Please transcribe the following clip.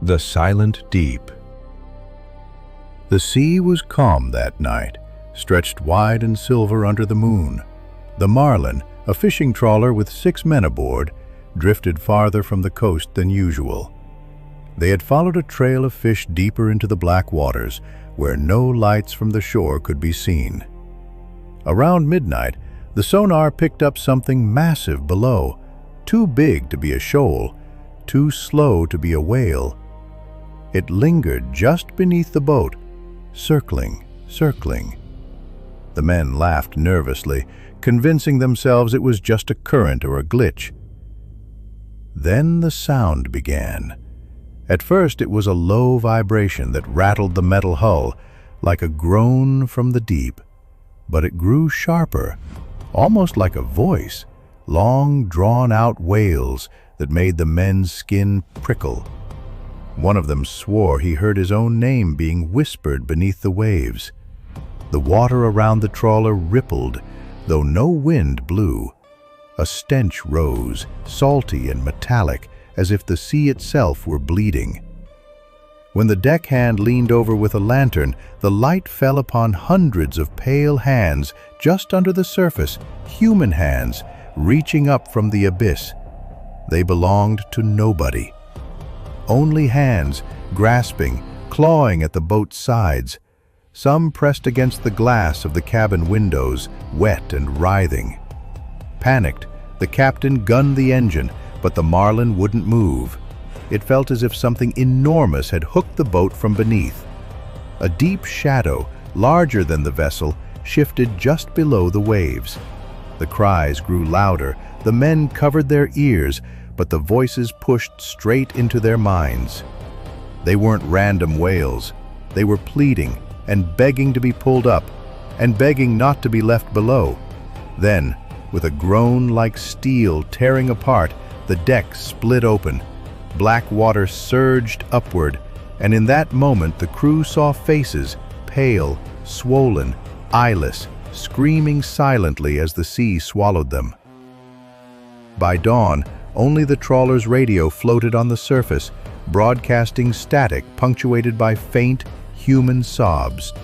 The silent deep. The sea was calm that night, stretched wide and silver under the moon. The Marlin, a fishing trawler with 6 men aboard, drifted farther from the coast than usual. They had followed a trail of fish deeper into the black waters, where no lights from the shore could be seen. Around midnight, the sonar picked up something massive below, too big to be a shoal, too slow to be a whale. It lingered just beneath the boat, circling. The men laughed nervously, convincing themselves it was just a current or a glitch. Then the sound began. At first it was a low vibration that rattled the metal hull, like a groan from the deep. But it grew sharper, almost like a voice, long drawn-out wails that made the men's skin prickle. One of them swore he heard his own name being whispered beneath the waves. The water around the trawler rippled, though no wind blew. A stench rose, salty and metallic, as if the sea itself were bleeding. When the deckhand leaned over with a lantern, the light fell upon hundreds of pale hands just under the surface, human hands, reaching up from the abyss. They belonged to nobody. Only hands, grasping, clawing at the boat's sides. Some pressed against the glass of the cabin windows, wet and writhing. Panicked, the captain gunned the engine, but the Marlin wouldn't move. It felt as if something enormous had hooked the boat from beneath. A deep shadow, larger than the vessel, shifted just below the waves. The cries grew louder, the men covered their ears, but the voices pushed straight into their minds. They weren't random wails. They were pleading and begging to be pulled up, and begging not to be left below. Then, with a groan like steel tearing apart, the deck split open. Black water surged upward, and in that moment the crew saw faces, pale, swollen, eyeless, screaming silently as the sea swallowed them. By dawn, only the trawler's radio floated on the surface, broadcasting static punctuated by faint, human sobs.